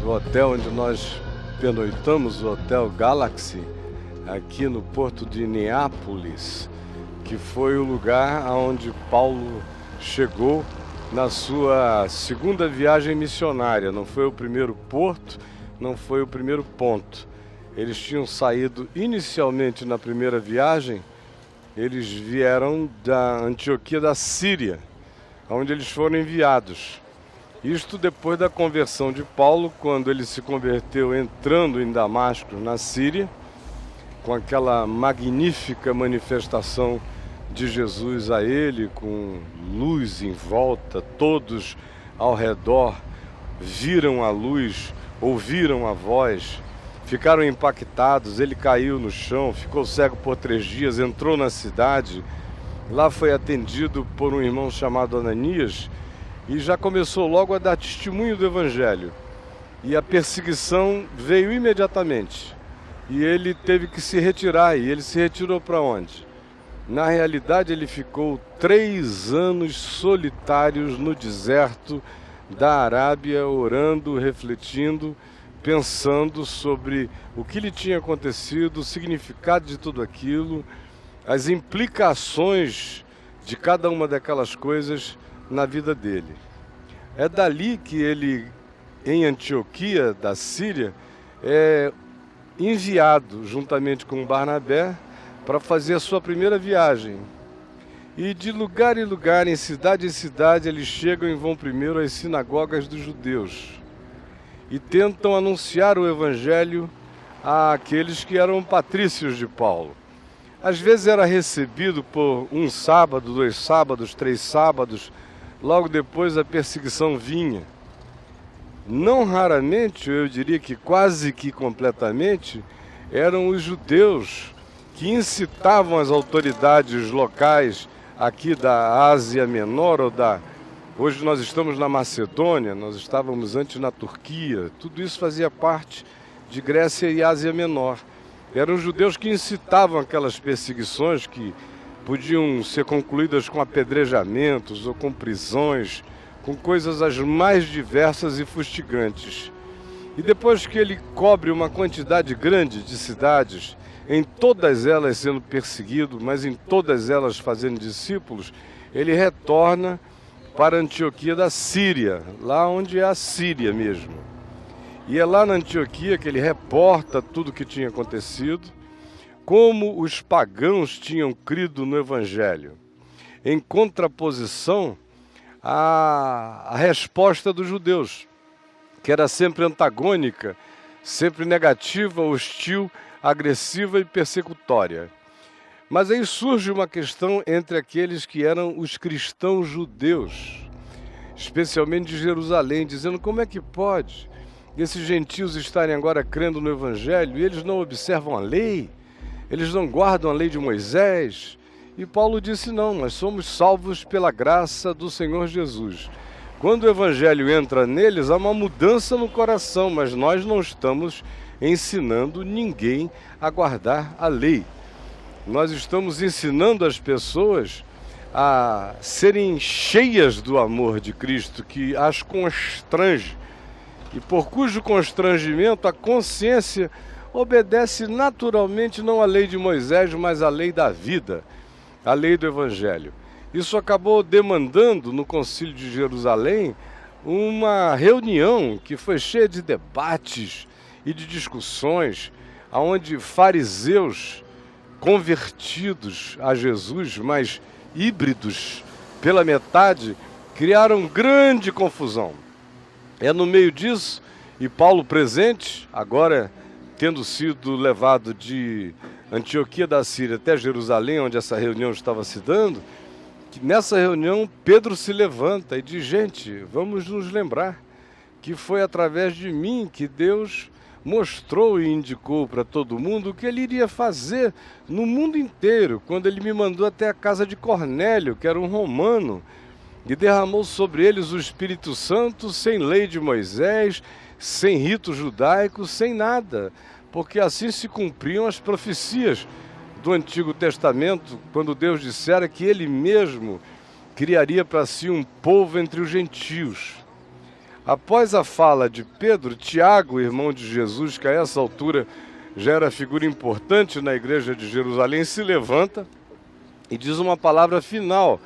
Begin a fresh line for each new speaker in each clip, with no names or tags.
do hotel onde nós pernoitamos, o Hotel Galaxy, aqui no porto de Neápolis, que foi o lugar onde Paulo chegou na sua segunda viagem missionária. Não foi o primeiro porto, não foi o primeiro ponto. Eles tinham saído inicialmente na primeira viagem, eles vieram da Antioquia da Síria, onde eles foram enviados. Isto depois da conversão de Paulo, quando ele se converteu entrando em Damasco, na Síria, com aquela magnífica manifestação de Jesus a ele, com luz em volta, todos ao redor viram a luz, ouviram a voz, ficaram impactados, ele caiu no chão, ficou cego por 3 dias, entrou na cidade, lá foi atendido por um irmão chamado Ananias, e já começou logo a dar testemunho do Evangelho. E a perseguição veio imediatamente. E ele teve que se retirar. E ele se retirou para onde? Na realidade, ele ficou 3 anos solitários no deserto da Arábia, orando, refletindo, pensando sobre o que lhe tinha acontecido, o significado de tudo aquilo, as implicações de cada uma daquelas coisas na vida dele. É dali que ele, em Antioquia da Síria, é enviado juntamente com Barnabé para fazer a sua primeira viagem. E de lugar em lugar, em cidade eles chegam e vão primeiro às sinagogas dos judeus e tentam anunciar o Evangelho àqueles que eram patrícios de Paulo. Às vezes era recebido por 1 sábado, 2 sábados, 3 sábados. Logo depois a perseguição vinha. Não raramente, eu diria que quase que completamente, eram os judeus que incitavam as autoridades locais aqui da Ásia Menor, hoje nós estamos na Macedônia, nós estávamos antes na Turquia, tudo isso fazia parte de Grécia e Ásia Menor. Eram os judeus que incitavam aquelas perseguições que podiam ser concluídas com apedrejamentos ou com prisões, com coisas as mais diversas e fustigantes. E depois que ele cobre uma quantidade grande de cidades, em todas elas sendo perseguido, mas em todas elas fazendo discípulos, ele retorna para Antioquia da Síria, lá onde é a Síria mesmo. E é lá na Antioquia que ele reporta tudo o que tinha acontecido, como os pagãos tinham crido no Evangelho, em contraposição à resposta dos judeus, que era sempre antagônica, sempre negativa, hostil, agressiva e persecutória. Mas aí surge uma questão entre aqueles que eram os cristãos judeus, especialmente de Jerusalém, dizendo como é que pode esses gentios estarem agora crendo no Evangelho e eles não observam a lei? Eles não guardam a lei de Moisés? E Paulo disse, não, nós somos salvos pela graça do Senhor Jesus. Quando o Evangelho entra neles, há uma mudança no coração, mas nós não estamos ensinando ninguém a guardar a lei. Nós estamos ensinando as pessoas a serem cheias do amor de Cristo, que as constrange, e por cujo constrangimento a consciência obedece naturalmente não à lei de Moisés, mas à lei da vida, à lei do Evangelho. Isso acabou demandando no Concílio de Jerusalém uma reunião que foi cheia de debates e de discussões, onde fariseus convertidos a Jesus, mas híbridos pela metade, criaram grande confusão. É no meio disso, e Paulo presente, agora tendo sido levado de Antioquia da Síria até Jerusalém, onde essa reunião estava se dando, que nessa reunião Pedro se levanta e diz, gente, vamos nos lembrar que foi através de mim que Deus mostrou e indicou para todo mundo o que ele iria fazer no mundo inteiro, quando ele me mandou até a casa de Cornélio, que era um romano, e derramou sobre eles o Espírito Santo sem lei de Moisés, sem rito judaico, sem nada, porque assim se cumpriam as profecias do Antigo Testamento, quando Deus dissera que Ele mesmo criaria para si um povo entre os gentios. Após a fala de Pedro, Tiago, irmão de Jesus, que a essa altura já era figura importante na igreja de Jerusalém, se levanta e diz uma palavra final,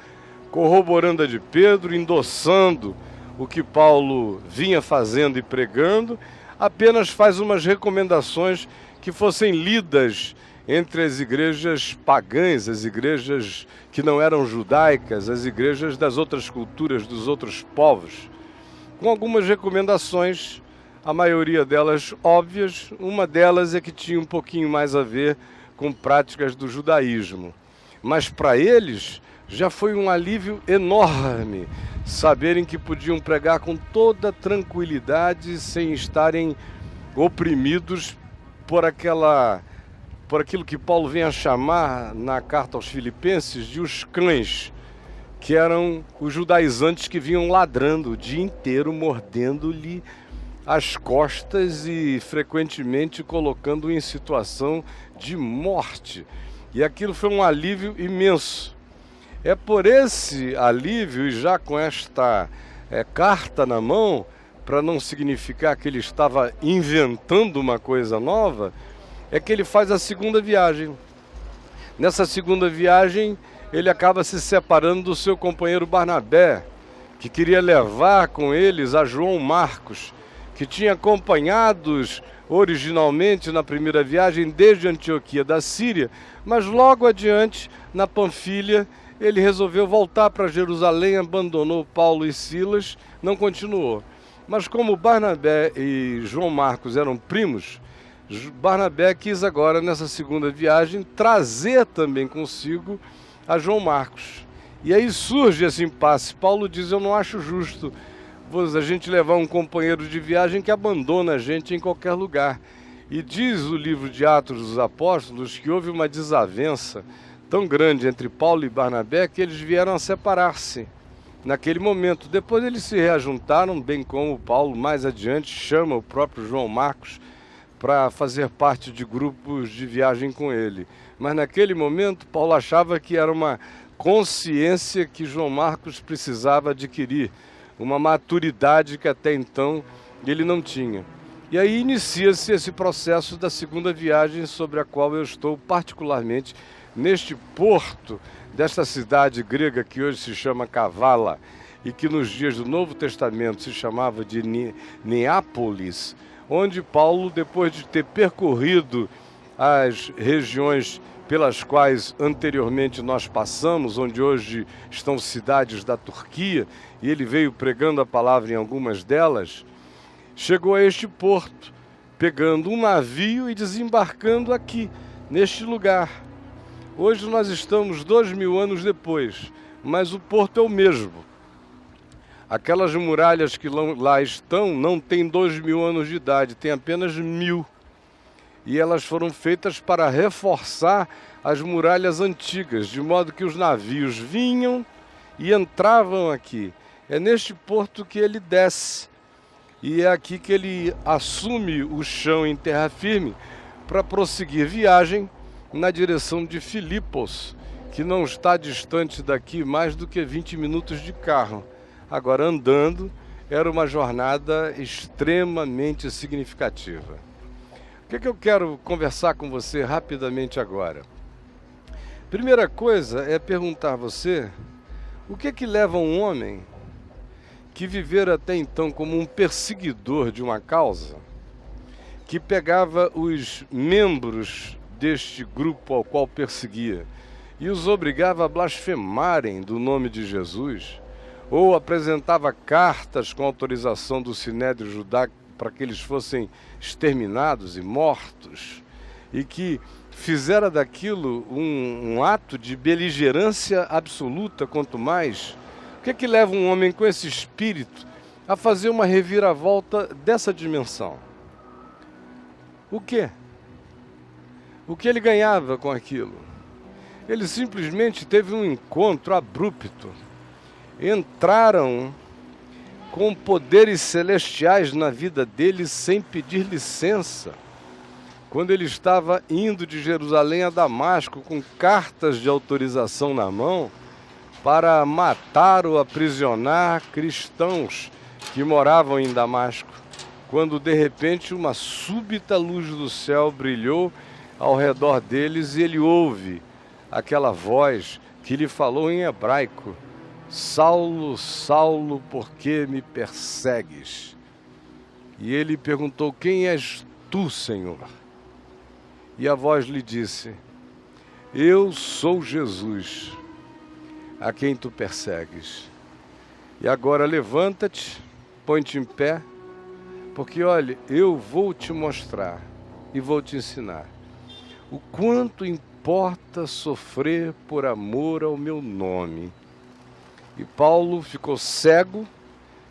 corroborando a de Pedro, endossando o que Paulo vinha fazendo e pregando, apenas faz umas recomendações que fossem lidas entre as igrejas pagãs, as igrejas que não eram judaicas, as igrejas das outras culturas, dos outros povos, com algumas recomendações, a maioria delas óbvias. Uma delas é que tinha um pouquinho mais a ver com práticas do judaísmo. Mas para eles já foi um alívio enorme saberem que podiam pregar com toda tranquilidade, sem estarem oprimidos por aquilo que Paulo vem a chamar na carta aos Filipenses de os cães, que eram os judaizantes que vinham ladrando o dia inteiro, mordendo-lhe as costas e frequentemente colocando-o em situação de morte. E aquilo foi um alívio imenso. É por esse alívio, e já com esta carta na mão, para não significar que ele estava inventando uma coisa nova, é que ele faz a segunda viagem. Nessa segunda viagem, ele acaba se separando do seu companheiro Barnabé, que queria levar com eles a João Marcos, que tinha acompanhados originalmente na primeira viagem desde Antioquia da Síria, mas logo adiante, na Panfilha, ele resolveu voltar para Jerusalém, abandonou Paulo e Silas, não continuou. Mas como Barnabé e João Marcos eram primos, Barnabé quis agora, nessa segunda viagem, trazer também consigo a João Marcos. E aí surge esse impasse. Paulo diz: eu não acho justo a gente levar um companheiro de viagem que abandona a gente em qualquer lugar. E diz o livro de Atos dos Apóstolos que houve uma desavença tão grande entre Paulo e Barnabé que eles vieram a separar-se naquele momento. Depois eles se reajuntaram, bem como Paulo mais adiante chama o próprio João Marcos para fazer parte de grupos de viagem com ele. Mas naquele momento Paulo achava que era uma consciência que João Marcos precisava adquirir, uma maturidade que até então ele não tinha. E aí inicia-se esse processo da segunda viagem, sobre a qual eu estou particularmente neste porto desta cidade grega que hoje se chama Kavala e que nos dias do Novo Testamento se chamava de Neápolis, onde Paulo, depois de ter percorrido as regiões pelas quais anteriormente nós passamos, onde hoje estão cidades da Turquia, e ele veio pregando a palavra em algumas delas, chegou a este porto, pegando um navio e desembarcando aqui, neste lugar. Hoje nós estamos 2000 anos depois, mas o porto é o mesmo. Aquelas muralhas que lá estão não têm 2000 anos de idade, têm apenas 1000. E elas foram feitas para reforçar as muralhas antigas, de modo que os navios vinham e entravam aqui. É neste porto que ele desce, e é aqui que ele assume o chão em terra firme para prosseguir viagem na direção de Filipos, que não está distante daqui mais do que 20 minutos de carro. Agora, andando, era uma jornada extremamente significativa. O que eu quero conversar com você rapidamente agora? Primeira coisa é perguntar a você o que leva um homem que vivera até então como um perseguidor de uma causa, que pegava os membros deste grupo ao qual perseguia e os obrigava a blasfemarem do nome de Jesus, ou apresentava cartas com autorização do Sinédrio Judaico para que eles fossem exterminados e mortos, e que fizera daquilo um ato de beligerância absoluta, quanto mais. O que leva um homem com esse espírito a fazer uma reviravolta dessa dimensão? O quê? O que ele ganhava com aquilo? Ele simplesmente teve um encontro abrupto. Entraram com poderes celestiais na vida dele sem pedir licença. Quando ele estava indo de Jerusalém a Damasco com cartas de autorização na mão para matar ou aprisionar cristãos que moravam em Damasco, quando de repente uma súbita luz do céu brilhou ao redor deles e ele ouve aquela voz que lhe falou em hebraico: Saulo, Saulo, por que me persegues? E ele perguntou: quem és tu, Senhor? E a voz lhe disse: eu sou Jesus, a quem tu persegues. E agora levanta-te, põe-te em pé, porque olha, eu vou te mostrar e vou te ensinar o quanto importa sofrer por amor ao meu nome. E Paulo ficou cego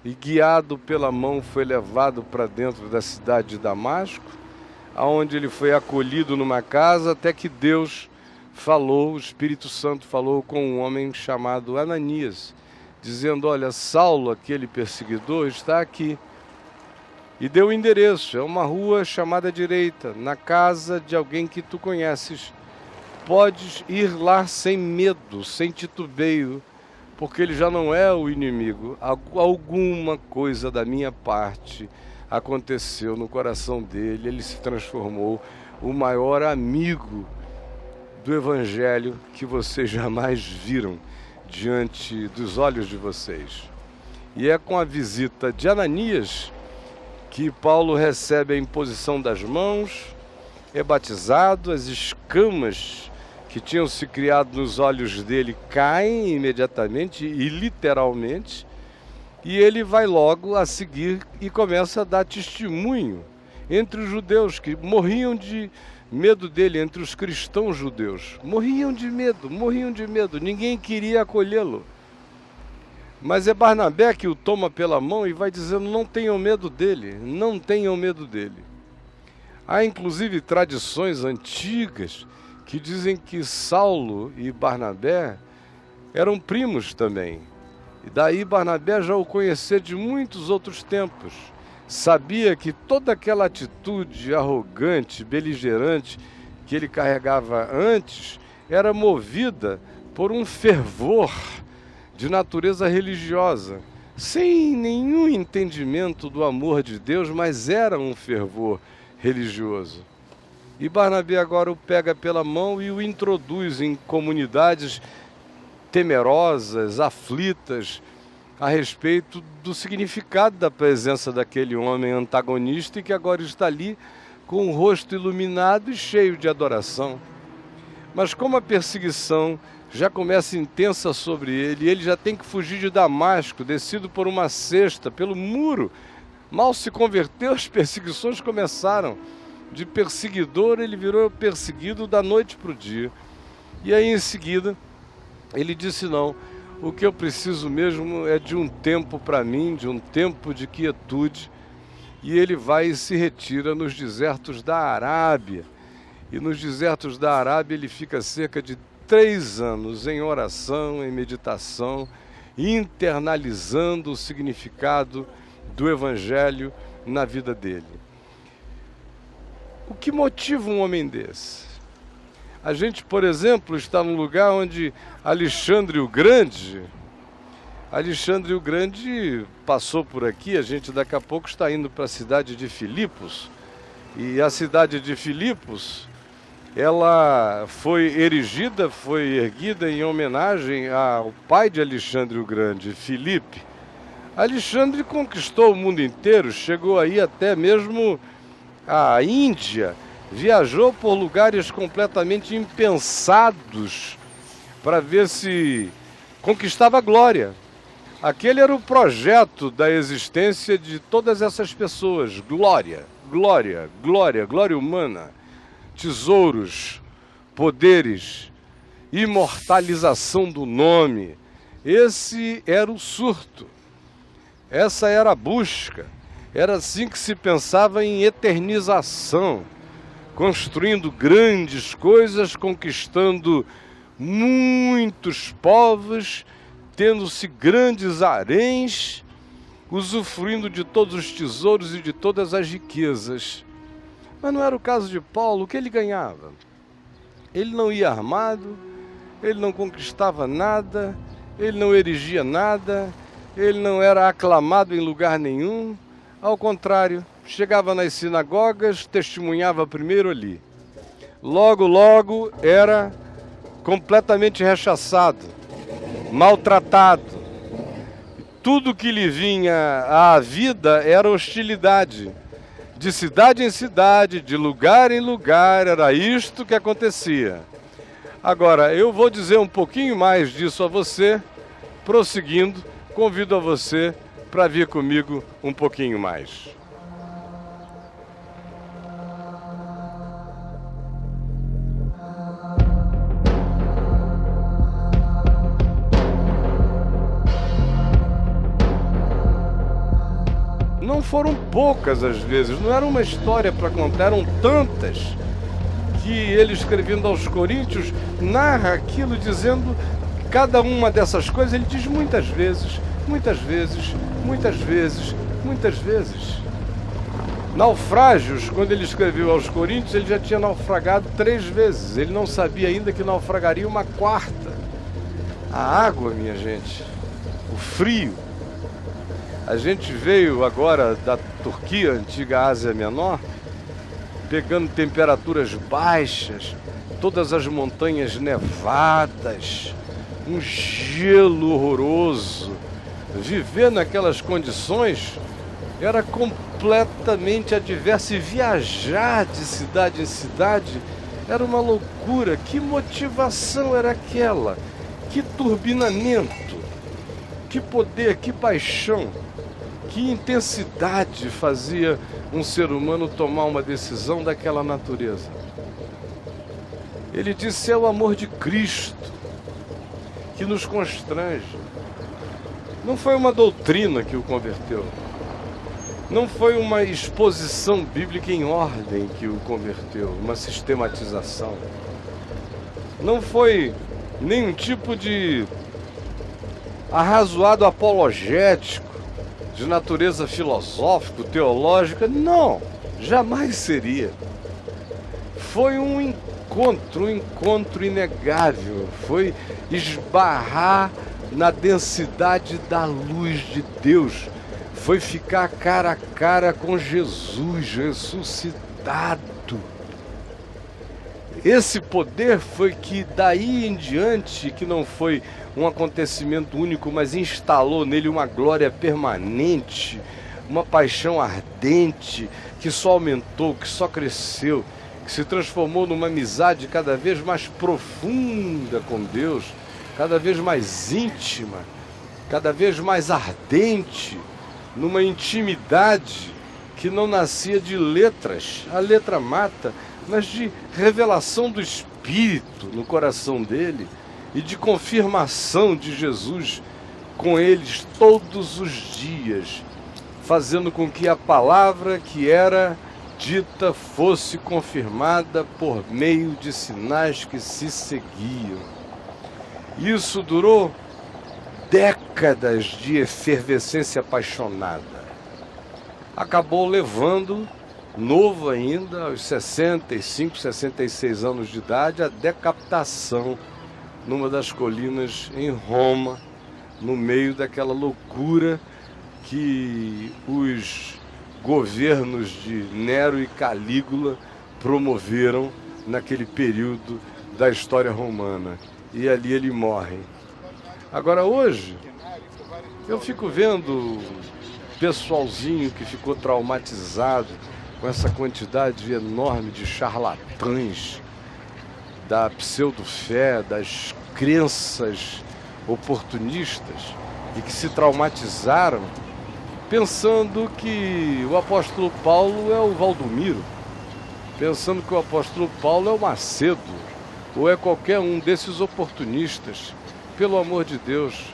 e, guiado pela mão, foi levado para dentro da cidade de Damasco, aonde ele foi acolhido numa casa, até que Deus falou, o Espírito Santo falou com um homem chamado Ananias, dizendo: olha, Saulo, aquele perseguidor, está aqui. E deu o endereço, é uma rua chamada direita, na casa de alguém que tu conheces. Podes ir lá sem medo, sem titubeio, porque ele já não é o inimigo. Alguma coisa da minha parte aconteceu no coração dele, ele se transformou o maior amigo do Evangelho que vocês jamais viram diante dos olhos de vocês. E é com a visita de Ananias que Paulo recebe a imposição das mãos, é batizado, as escamas que tinham se criado nos olhos dele caem imediatamente e literalmente, e ele vai logo a seguir e começa a dar testemunho entre os judeus que morriam de medo dele, entre os cristãos judeus. Morriam de medo, ninguém queria acolhê-lo. Mas é Barnabé que o toma pela mão e vai dizendo: não tenham medo dele, não tenham medo dele. Há inclusive tradições antigas que dizem que Saulo e Barnabé eram primos também. E daí Barnabé já o conhecia de muitos outros tempos. Sabia que toda aquela atitude arrogante, beligerante que ele carregava antes era movida por um fervor de natureza religiosa, sem nenhum entendimento do amor de Deus, mas era um fervor religioso. E Barnabé agora o pega pela mão e o introduz em comunidades temerosas, aflitas, a respeito do significado da presença daquele homem antagonista e que agora está ali com o rosto iluminado e cheio de adoração. Mas como a perseguição já começa intensa sobre ele, ele já tem que fugir de Damasco, descido por uma cesta, pelo muro. Mal se converteu, as perseguições começaram. De perseguidor, ele virou perseguido da noite para o dia. E aí, em seguida, ele disse: não, o que eu preciso mesmo é de um tempo para mim, de um tempo de quietude. E ele vai e se retira nos desertos da Arábia. E nos desertos da Arábia ele fica cerca de 3 anos em oração, em meditação, internalizando o significado do Evangelho na vida dele. O que motiva um homem desse? A gente, por exemplo, está num lugar onde Alexandre o Grande passou por aqui. A gente daqui a pouco está indo para a cidade de Filipos. E a cidade de Filipos, ela foi erguida em homenagem ao pai de Alexandre o Grande, Filipe. Alexandre conquistou o mundo inteiro, chegou aí até mesmo a Índia, viajou por lugares completamente impensados para ver se conquistava a glória. Aquele era o projeto da existência de todas essas pessoas: glória, glória, glória, glória humana, tesouros, poderes, imortalização do nome. Esse era o surto, essa era a busca. Era assim que se pensava em eternização, construindo grandes coisas, conquistando muitos povos, tendo-se grandes haréns, usufruindo de todos os tesouros e de todas as riquezas. Mas não era o caso de Paulo. O que ele ganhava? Ele não ia armado, ele não conquistava nada, ele não erigia nada, ele não era aclamado em lugar nenhum, ao contrário, chegava nas sinagogas, testemunhava primeiro ali. Logo, logo era completamente rechaçado, maltratado. Tudo que lhe vinha à vida era hostilidade. De cidade em cidade, de lugar em lugar, era isto que acontecia. Agora, eu vou dizer um pouquinho mais disso a você, prosseguindo, convido a você para vir comigo um pouquinho mais. Não foram poucas as vezes, não era uma história para contar, eram tantas que ele, escrevendo aos Coríntios, narra aquilo dizendo cada uma dessas coisas. Ele diz muitas vezes, muitas vezes, muitas vezes, muitas vezes. Naufrágios, quando ele escreveu aos Coríntios, ele já tinha naufragado 3 vezes, ele não sabia ainda que naufragaria uma 4ª. A água, minha gente, o frio. A gente veio agora da Turquia, antiga Ásia Menor, pegando temperaturas baixas, todas as montanhas nevadas, um gelo horroroso. Viver naquelas condições era completamente adverso, e viajar de cidade em cidade era uma loucura. Que motivação era aquela? Que turbinamento, que poder, que paixão. Que intensidade fazia um ser humano tomar uma decisão daquela natureza? Ele disse: é o amor de Cristo que nos constrange. Não foi uma doutrina que o converteu. Não foi uma exposição bíblica em ordem que o converteu, uma sistematização. Não foi nenhum tipo de arrazoado apologético, de natureza filosófica, teológica. Não, jamais seria. Foi um encontro inegável, foi esbarrar na densidade da luz de Deus, foi ficar cara a cara com Jesus ressuscitado. Esse poder foi que daí em diante, que não foi um acontecimento único, mas instalou nele uma glória permanente, uma paixão ardente, que só aumentou, que só cresceu, que se transformou numa amizade cada vez mais profunda com Deus, cada vez mais íntima, cada vez mais ardente, numa intimidade que não nascia de letras, a letra mata, mas de revelação do Espírito no coração dele e de confirmação de Jesus com eles todos os dias, fazendo com que a palavra que era dita fosse confirmada por meio de sinais que se seguiam. Isso durou décadas de efervescência apaixonada. Acabou levando, novo ainda, aos 65, 66 anos de idade, a decapitação numa das colinas em Roma, no meio daquela loucura que os governos de Nero e Calígula promoveram naquele período da história romana. E ali ele morre. Agora hoje, eu fico vendo pessoalzinho que ficou traumatizado com essa quantidade enorme de charlatães da pseudo-fé, das crenças oportunistas, e que se traumatizaram pensando que o apóstolo Paulo é o Valdomiro, pensando que o apóstolo Paulo é o Macedo, ou é qualquer um desses oportunistas. Pelo amor de Deus,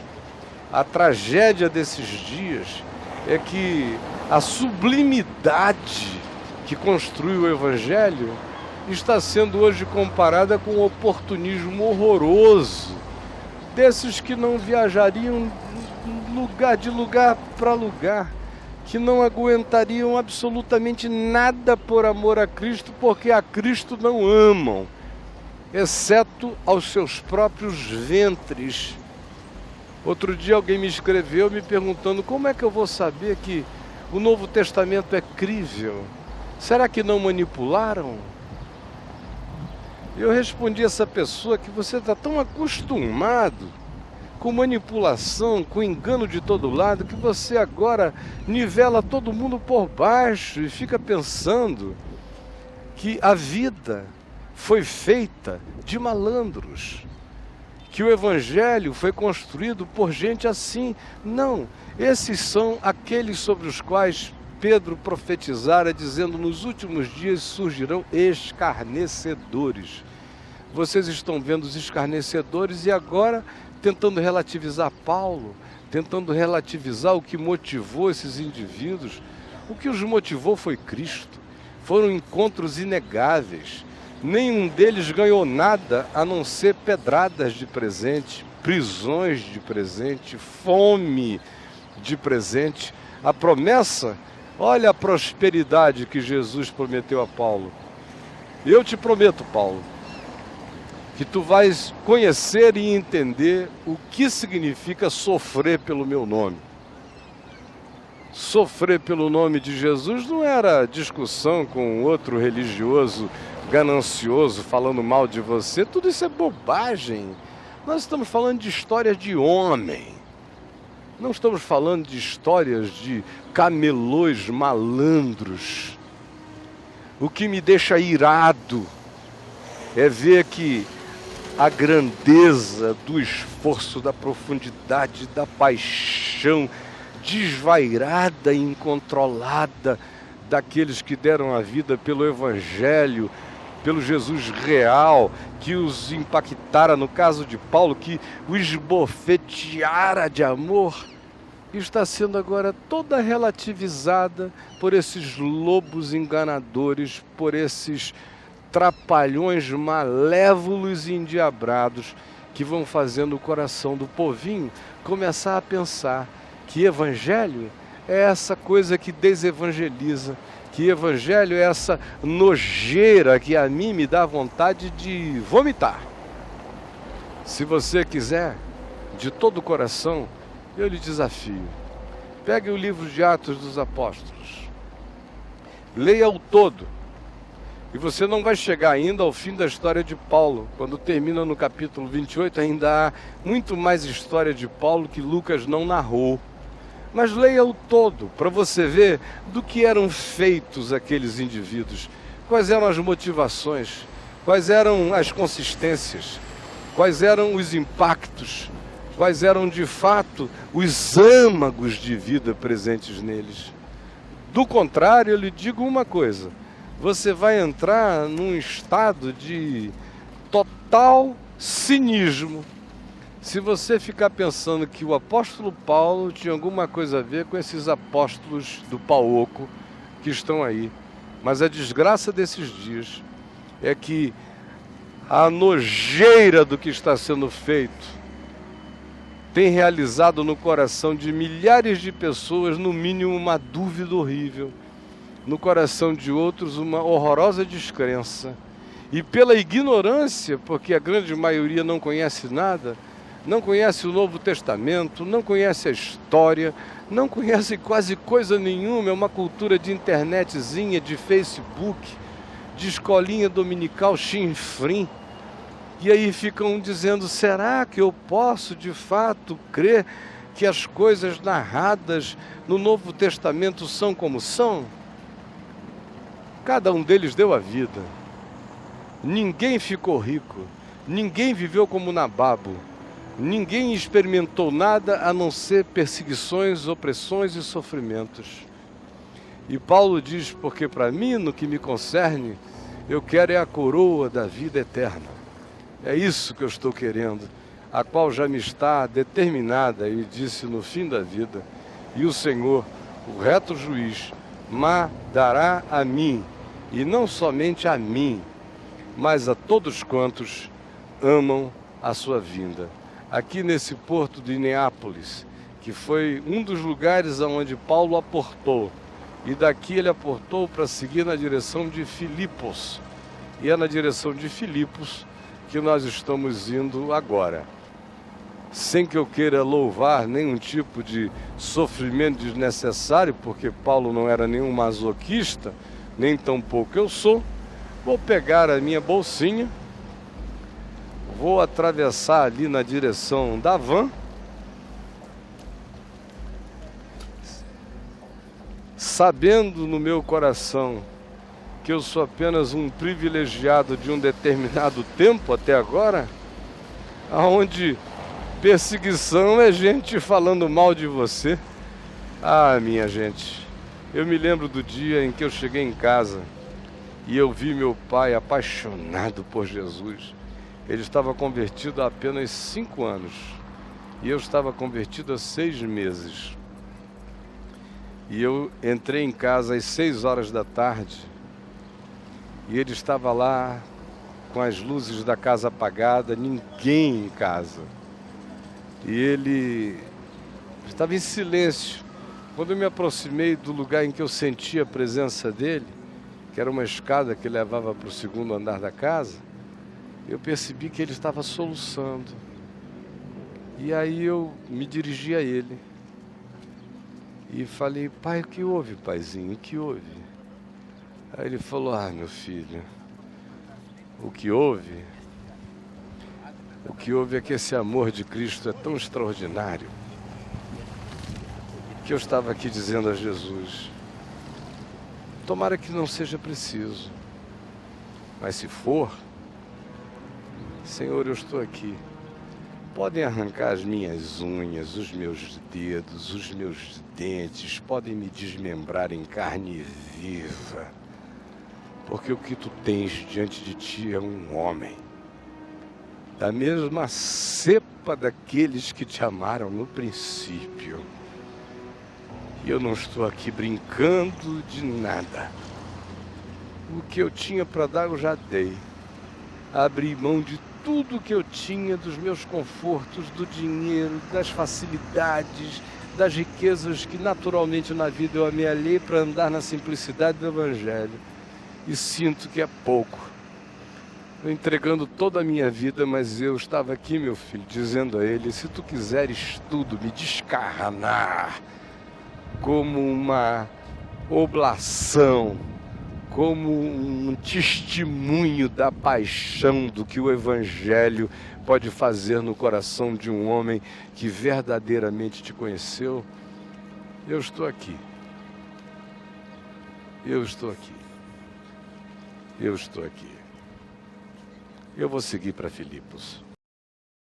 a tragédia desses dias é que a sublimidade que construiu o Evangelho está sendo hoje comparada com o oportunismo horroroso desses que não viajariam de lugar para lugar, que não aguentariam absolutamente nada por amor a Cristo, porque a Cristo não amam, exceto aos seus próprios ventres. Outro dia alguém me escreveu me perguntando como é que eu vou saber que o Novo Testamento é crível? Será que não manipularam? Eu respondi a essa pessoa que você está tão acostumado com manipulação, com engano de todo lado, que você agora nivela todo mundo por baixo e fica pensando que a vida foi feita de malandros, que o evangelho foi construído por gente assim. Não, esses são aqueles sobre os quais Pedro profetizara, dizendo: nos últimos dias surgirão escarnecedores. Vocês estão vendo os escarnecedores e agora tentando relativizar Paulo, tentando relativizar o que motivou esses indivíduos. O que os motivou foi Cristo. Foram encontros inegáveis. Nenhum deles ganhou nada a não ser pedradas de presente, prisões de presente, fome de presente. A promessa, olha a prosperidade que Jesus prometeu a Paulo. Eu te prometo, Paulo, que tu vais conhecer e entender o que significa sofrer pelo meu nome. Sofrer pelo nome de Jesus não era discussão com outro religioso ganancioso falando mal de você. Tudo isso é bobagem. Nós estamos falando de histórias de homem. Não estamos falando de histórias de camelôs malandros. O que me deixa irado é ver que a grandeza do esforço, da profundidade, da paixão desvairada e incontrolada daqueles que deram a vida pelo Evangelho, pelo Jesus real, que os impactara, no caso de Paulo, que o esbofeteara de amor, está sendo agora toda relativizada por esses lobos enganadores, por esses trapalhões malévolos e endiabrados que vão fazendo o coração do povinho começar a pensar que evangelho é essa coisa que desevangeliza, que evangelho é essa nojeira que a mim me dá vontade de vomitar. Se você quiser, de todo o coração, eu lhe desafio. Pegue o livro de Atos dos Apóstolos, leia-o todo, e você não vai chegar ainda ao fim da história de Paulo. Quando termina no capítulo 28, ainda há muito mais história de Paulo que Lucas não narrou. Mas leia-o todo, para você ver do que eram feitos aqueles indivíduos, quais eram as motivações, quais eram as consistências, quais eram os impactos, quais eram de fato os âmagos de vida presentes neles. Do contrário, eu lhe digo uma coisa: você vai entrar num estado de total cinismo se você ficar pensando que o apóstolo Paulo tinha alguma coisa a ver com esses apóstolos do Pauoco que estão aí. Mas a desgraça desses dias é que a nojeira do que está sendo feito tem realizado no coração de milhares de pessoas, no mínimo, uma dúvida horrível. No coração de outros, uma horrorosa descrença. E pela ignorância, porque a grande maioria não conhece nada, não conhece o Novo Testamento, não conhece a história, não conhece quase coisa nenhuma, é uma cultura de internetzinha, de Facebook, de escolinha dominical chinfrim. E aí ficam dizendo: será que eu posso de fato crer que as coisas narradas no Novo Testamento são como são? Cada um deles deu a vida. Ninguém ficou rico, ninguém viveu como Nababo, ninguém experimentou nada a não ser perseguições, opressões e sofrimentos. E Paulo diz: porque para mim, no que me concerne, eu quero é a coroa da vida eterna. É isso que eu estou querendo, a qual já me está determinada, ele disse, no fim da vida. E o Senhor, o reto juiz, me dará a mim, e não somente a mim, mas a todos quantos amam a sua vinda. Aqui nesse porto de Neápolis, que foi um dos lugares aonde Paulo aportou, e daqui ele aportou para seguir na direção de Filipos, e é na direção de Filipos que nós estamos indo agora. sem que eu queira louvar nenhum tipo de sofrimento desnecessário, porque Paulo não era nenhum masoquista, nem tampouco eu sou, vou pegar a minha bolsinha, vou atravessar ali na direção da van, sabendo no meu coração que eu sou apenas um privilegiado de um determinado tempo até agora, aonde perseguição é gente falando mal de você. Ah, minha gente, eu me lembro do dia em que eu cheguei em casa e eu vi meu pai apaixonado por Jesus. Ele estava convertido há apenas 5 anos e eu estava convertido há 6 meses. E eu entrei em casa às 6 horas da tarde e ele estava lá com as luzes da casa apagadas, ninguém em casa. E ele estava em silêncio. Quando eu me aproximei do lugar em que eu senti a presença dele, que era uma escada que levava para o 2º andar da casa, eu percebi que ele estava soluçando. E aí eu me dirigi a ele e falei: pai, o que houve, paizinho? O que houve? Aí ele falou: ah, meu filho, o que houve é que esse amor de Cristo é tão extraordinário que eu estava aqui dizendo a Jesus: tomara que não seja preciso, mas se for, Senhor, eu estou aqui. Podem arrancar as minhas unhas, os meus dedos, os meus dentes, podem me desmembrar em carne viva, porque o que tu tens diante de ti é um homem, da mesma cepa daqueles que te amaram no princípio. E eu não estou aqui brincando de nada. O que eu tinha para dar eu já dei. Abri mão de tudo que eu tinha, dos meus confortos, do dinheiro, das facilidades, das riquezas que naturalmente na vida eu amealhei para andar na simplicidade do Evangelho. E sinto que é pouco. Estou entregando toda a minha vida, mas eu estava aqui, meu filho, dizendo a ele: se tu quiseres tudo me descarnar como uma oblação, como um testemunho da paixão do que o Evangelho pode fazer no coração de um homem que verdadeiramente te conheceu, eu estou aqui. Eu estou aqui. Eu estou aqui. Eu vou seguir para Filipos.